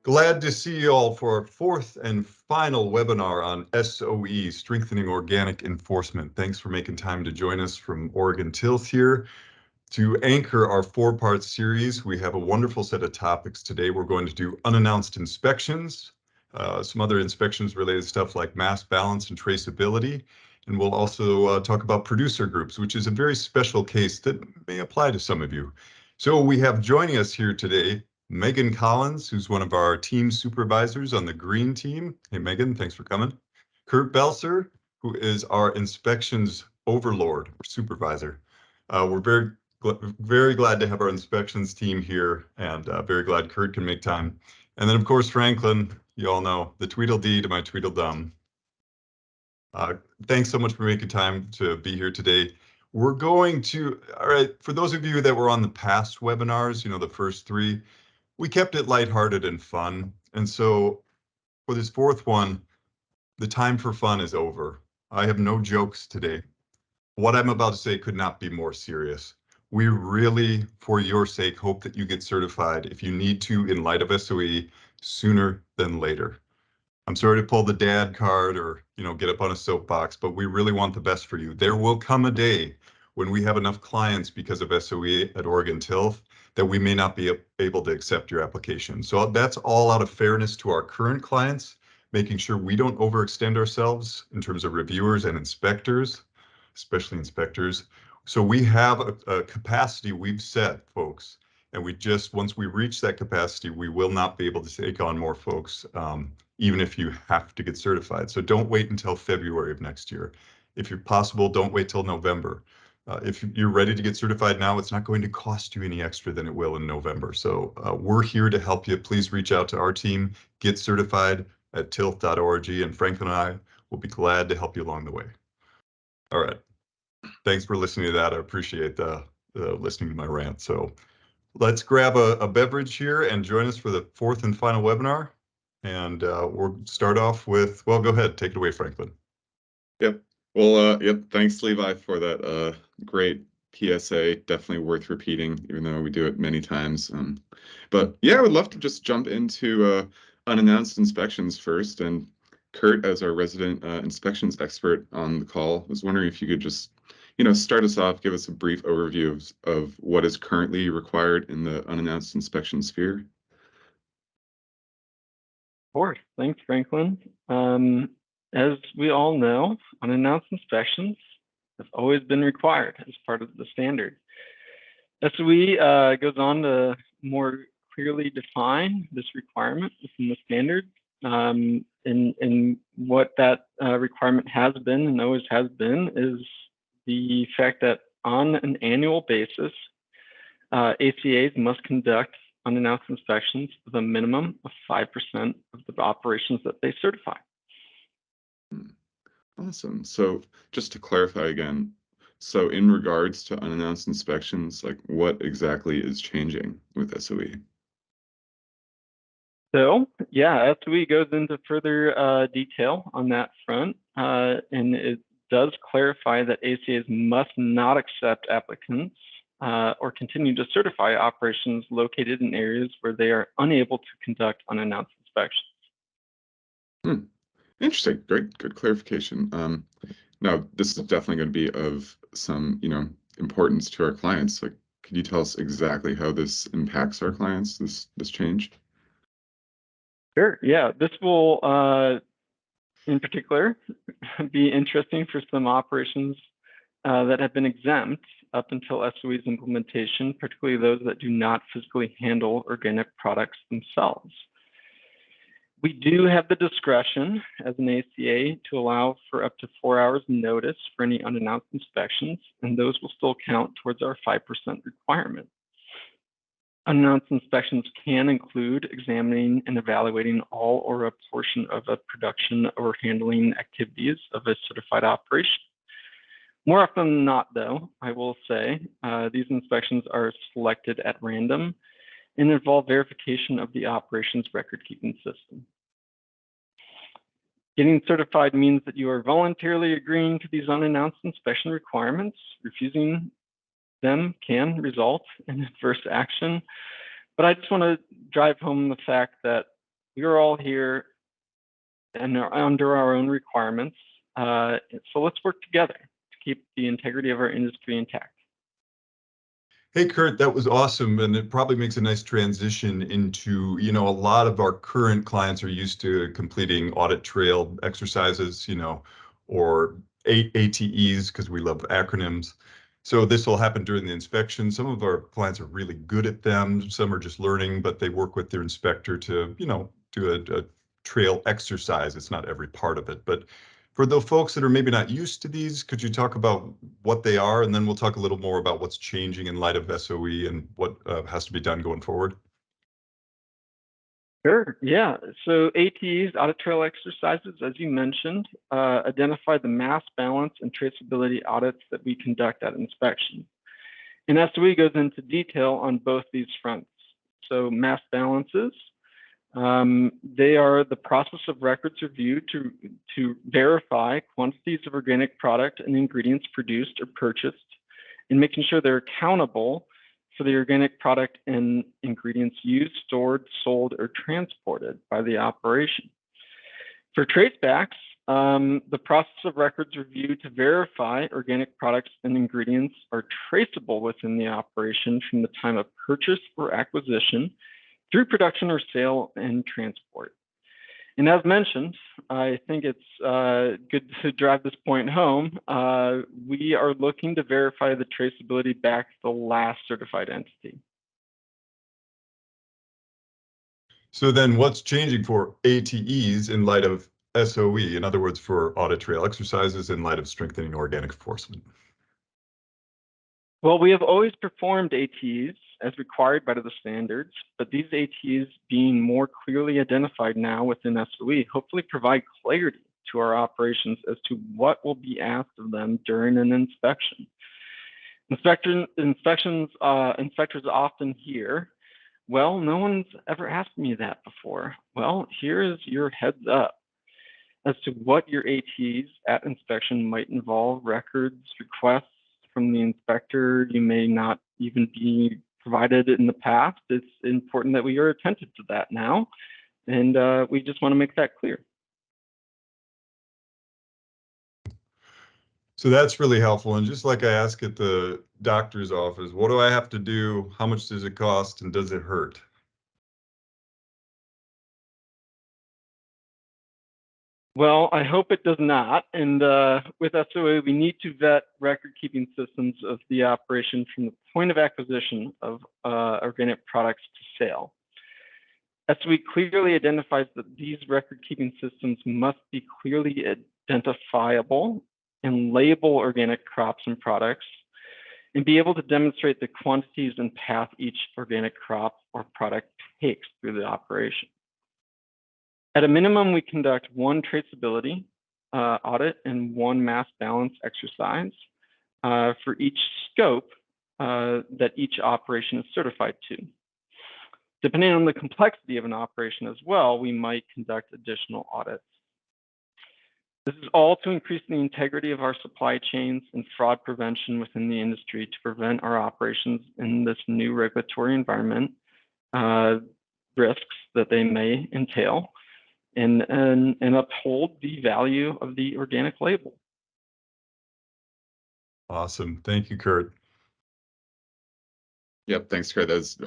Glad to see you all for our fourth and final webinar on SOE, Strengthening Organic Enforcement. Thanks for making time to join us from Oregon Tilth here. To anchor our four-part series, we have a wonderful set of topics today. We're going to do unannounced inspections, some other inspections related stuff like mass balance and traceability. And we'll also talk about producer groups, which is a very special case that may apply to some of you. So we have joining us here today Meagan Collins, who's one of our team supervisors on the green team. Hey, Meagan, thanks for coming. Kurt Belser, who is our inspections overlord or supervisor. We're very glad to have our inspections team here, and very glad Kurt can make time. And then, of course, Franklin, you all know, the Tweedledee to my Tweedledum. Thanks so much for making time to be here today. We're going to, all right, for those of you that were on the past webinars, you know, the first three, we kept it lighthearted and fun. And so for this fourth one, the time for fun is over. I have no jokes today. What I'm about to say could not be more serious. We really, for your sake, hope that you get certified if you need to in light of SOE sooner than later. I'm sorry to pull the dad card or, you know, get up on a soapbox, but we really want the best for you. There will come a day when we have enough clients because of SOE at Oregon Tilth that we may not be able to accept your application. So that's all out of fairness to our current clients, making sure we don't overextend ourselves in terms of reviewers and inspectors, especially inspectors. So we have a capacity we've set, folks, and we just, once we reach that capacity, we will not be able to take on more folks, even if you have to get certified. So don't wait until February of next year. If you're possible, don't wait till November. If you're ready to get certified now, it's not going to cost you any extra than it will in November. So we're here to help you. Please reach out to our team, get certified at tilth.org, and Franklin and I will be glad to help you along the way. All right. Thanks for listening to that. I appreciate listening to my rant. So let's grab a beverage here and join us for the fourth and final webinar. And we'll start off with, well, go ahead. Take it away, Franklin. Yep. Well, yep. Thanks, Levi, for that great PSA. Definitely worth repeating, even though we do it many times. But yeah, I would love to just jump into unannounced inspections first. And Kurt, as our resident inspections expert on the call, was wondering if you could just, you know, start us off, give us a brief overview of what is currently required in the unannounced inspection sphere. Of course. Thanks, Franklin. As we all know, unannounced inspections have always been required as part of the standard. SOE goes on to more clearly define this requirement within the standard. And what that requirement has been and always has been is the fact that on an annual basis, ACAs must conduct unannounced inspections with a minimum of 5% of the operations that they certify. Awesome. So just to clarify again, so in regards to unannounced inspections, like what exactly is changing with SOE? So yeah, SOE goes into further detail on that front, and it does clarify that ACAs must not accept applicants or continue to certify operations located in areas where they are unable to conduct unannounced inspections. Interesting. Great. Good clarification. Now, this is definitely going to be of some, you know, importance to our clients. Like, could you tell us exactly how this impacts our clients, this change? Sure. Yeah, this will, in particular, be interesting for some operations that have been exempt up until SOE's implementation, particularly those that do not physically handle organic products themselves. We do have the discretion as an ACA to allow for up to 4 hours notice for any unannounced inspections, and those will still count towards our 5% requirement. Unannounced inspections can include examining and evaluating all or a portion of a production or handling activities of a certified operation. More often than not, though, I will say, these inspections are selected at random and involve verification of the operations record-keeping system. Getting certified means that you are voluntarily agreeing to these unannounced inspection requirements. Refusing them can result in adverse action. But I just want to drive home the fact that we are all here and are under our own requirements. So let's work together to keep the integrity of our industry intact. Hey, Kurt, that was awesome. And it probably makes a nice transition into, a lot of our current clients are used to completing audit trail exercises, or ATEs, because we love acronyms. So this will happen during the inspection. Some of our clients are really good at them. Some are just learning, but they work with their inspector to, do a trail exercise. It's not every part of it, but for the folks that are maybe not used to these, could you talk about what they are? And then we'll talk a little more about what's changing in light of SOE and what has to be done going forward. Sure, yeah. So ATEs, audit trail exercises, as you mentioned, identify the mass balance and traceability audits that we conduct at inspection. And SOE goes into detail on both these fronts. So mass balances, they are the process of records review to verify quantities of organic product and ingredients produced or purchased, and making sure they're accountable for the organic product and ingredients used, stored, sold, or transported by the operation. For tracebacks, the process of records review to verify organic products and ingredients are traceable within the operation from the time of purchase or acquisition through production or sale and transport. And as mentioned, I think it's good to drive this point home. We are looking to verify the traceability back to the last certified entity. So then what's changing for ATEs in light of SOE? In other words, for audit trail exercises in light of strengthening organic enforcement? Well, we have always performed ATEs as required by the standards, but these ATEs being more clearly identified now within SOE hopefully provide clarity to our operations as to what will be asked of them during an inspection. Inspectors often hear, well, no one's ever asked me that before. Well, here is your heads up as to what your ATEs at inspection might involve: records, requests from the inspector you may not even be provided in the past. It's important that we are attentive to that now, and we just want to make that clear. So that's really helpful. And just like I ask at the doctor's office, what do I have to do? How much does it cost? And does it hurt? Well, I hope it does not. And with SOE, we need to vet record-keeping systems of the operation from the point of acquisition of organic products to sale. SOE clearly identifies that these record-keeping systems must be clearly identifiable and label organic crops and products, and be able to demonstrate the quantities and path each organic crop or product takes through the operation. At a minimum, we conduct one traceability audit and one mass balance exercise for each scope that each operation is certified to. Depending on the complexity of an operation as well, we might conduct additional audits. This is all to increase the integrity of our supply chains and fraud prevention within the industry to prevent our operations in this new regulatory environment risks that they may entail, and uphold the value of the organic label. Awesome. Thank you, Kurt. Yep, thanks, Kurt. That's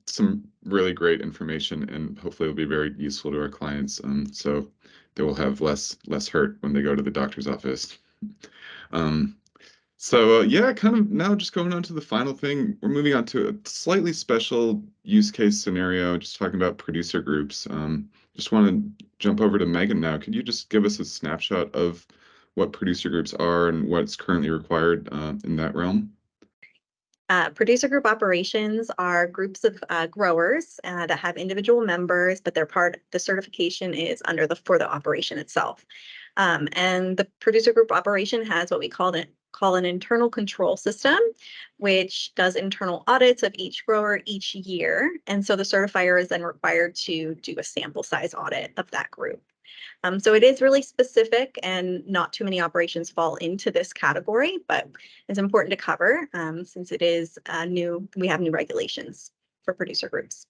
some really great information, and hopefully it'll be very useful to our clients. So they will have less hurt when they go to the doctor's office. Yeah, kind of now just going on to the final thing, we're moving on to a slightly special use case scenario, just talking about producer groups. Just want to jump over to Meagan now. Could you just give us a snapshot of what producer groups are and what's currently required in that realm? Producer group operations are groups of growers that have individual members, but the certification is for the operation itself. And the producer group operation has what we call an internal control system, which does internal audits of each grower each year. And so the certifier is then required to do a sample size audit of that group. So it is really specific, and not too many operations fall into this category, but it's important to cover since it is we have new regulations for producer groups.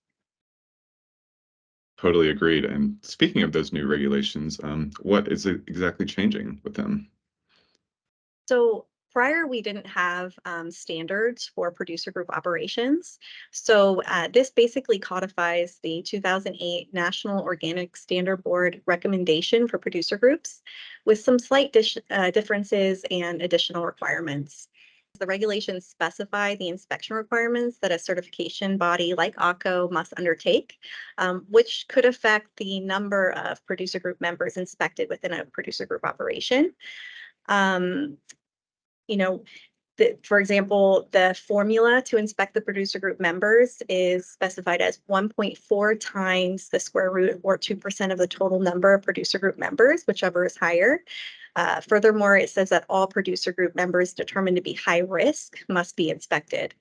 Totally agreed. And speaking of those new regulations, what is it exactly changing with them? So prior, we didn't have standards for producer group operations. So this basically codifies the 2008 National Organic Standard Board recommendation for producer groups with some slight differences and additional requirements. The regulations specify the inspection requirements that a certification body like ACO must undertake, which could affect the number of producer group members inspected within a producer group operation. You know, for example, the formula to inspect the producer group members is specified as 1.4 times the square root or 2% of the total number of producer group members, whichever is higher. Furthermore, it says that all producer group members determined to be high risk must be inspected.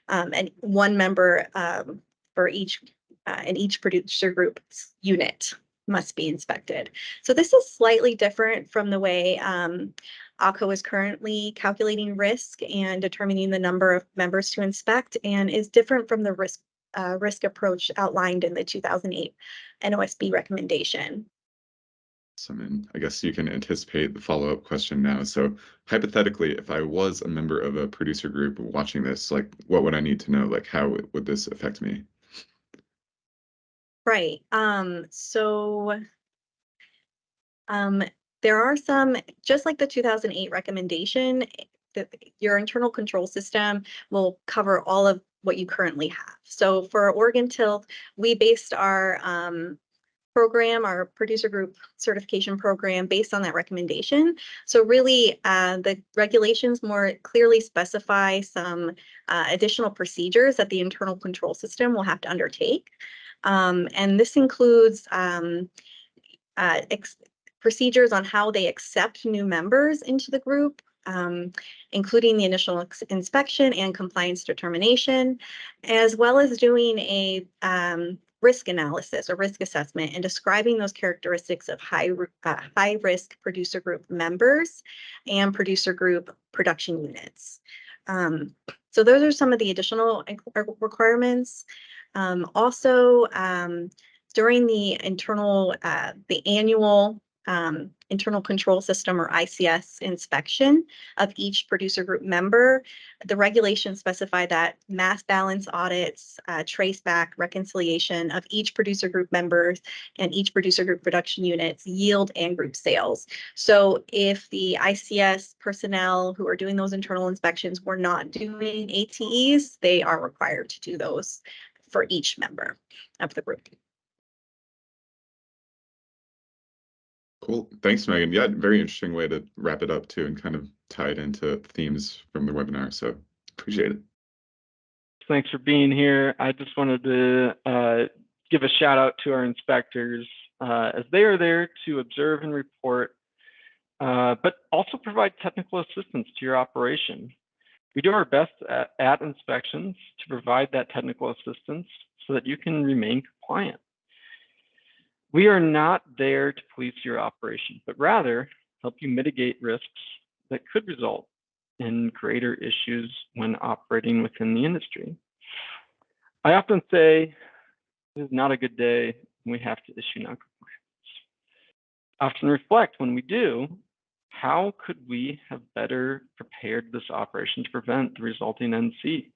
And one member for each in each producer group unit must be inspected. So this is slightly different from the way ACO is currently calculating risk and determining the number of members to inspect, and is different from the risk approach outlined in the 2008 NOSB recommendation. So, I mean, I guess you can anticipate the follow-up question now. So hypothetically, if I was a member of a producer group watching this, like, what would I need to know? Like, how would this affect me? Right. There are some, just like the 2008 recommendation, your internal control system will cover all of what you currently have. So for Oregon Tilt, we based our program, our producer group certification program, based on that recommendation. So really, the regulations more clearly specify some additional procedures that the internal control system will have to undertake. And this includes procedures on how they accept new members into the group, including the initial inspection and compliance determination, as well as doing a risk analysis or risk assessment and describing those characteristics of high risk producer group members and producer group production units. So those are some of the additional requirements. Also, during the annual internal control system or ICS inspection of each producer group member, the regulations specify that mass balance audits, trace back reconciliation of each producer group members and each producer group production units yield and group sales. So if the ICS personnel who are doing those internal inspections were not doing ATEs, they are required to do those for each member of the group. Cool. Thanks, Megan. Yeah, very interesting way to wrap it up too and kind of tie it into themes from the webinar. So appreciate it. Thanks for being here. I just wanted to give a shout out to our inspectors as they are there to observe and report, but also provide technical assistance to your operation. We do our best at inspections to provide that technical assistance so that you can remain compliant. We are not there to police your operation, but rather help you mitigate risks that could result in greater issues when operating within the industry. I often say this is not a good day when we have to issue non-compliance. I often reflect when we do, how could we have better prepared this operation to prevent the resulting NC?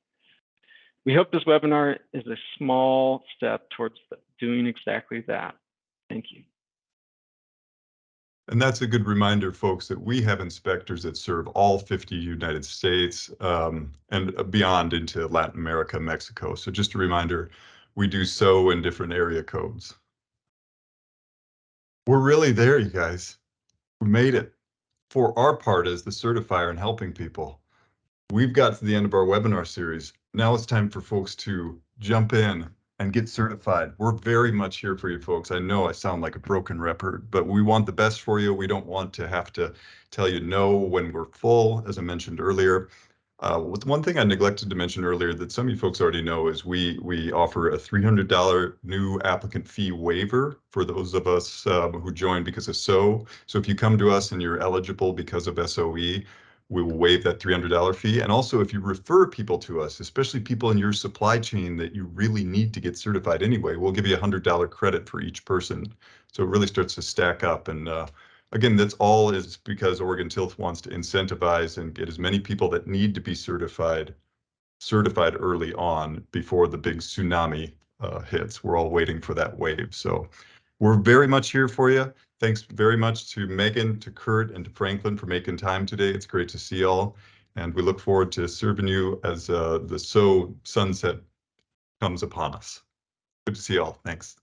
We hope this webinar is a small step towards doing exactly that. Thank you. And that's a good reminder, folks, that we have inspectors that serve all 50 United States and beyond into Latin America, Mexico. So just a reminder, we do so in different area codes. We're really there, you guys. We made it. For our part as the certifier and helping people, we've got to the end of our webinar series. Now it's time for folks to jump in and get certified. We're very much here for you folks. I know I sound like a broken record, but we want the best for you. We don't want to have to tell you no when we're full, as I mentioned earlier. One thing I neglected to mention earlier that some of you folks already know is we offer a $300 new applicant fee waiver for those of us who join because of SOE. So if you come to us and you're eligible because of SOE, we will waive that $300 fee. And also, if you refer people to us, especially people in your supply chain that you really need to get certified anyway, we'll give you $100 credit for each person. So it really starts to stack up. And again, that's all is because Oregon Tilth wants to incentivize and get as many people that need to be certified early on before the big tsunami hits. We're all waiting for that wave. So we're very much here for you. Thanks very much to Meagan, to Kurt, and to Franklin for making time today. It's great to see y'all. And we look forward to serving you as the SOE sunset comes upon us. Good to see y'all. Thanks.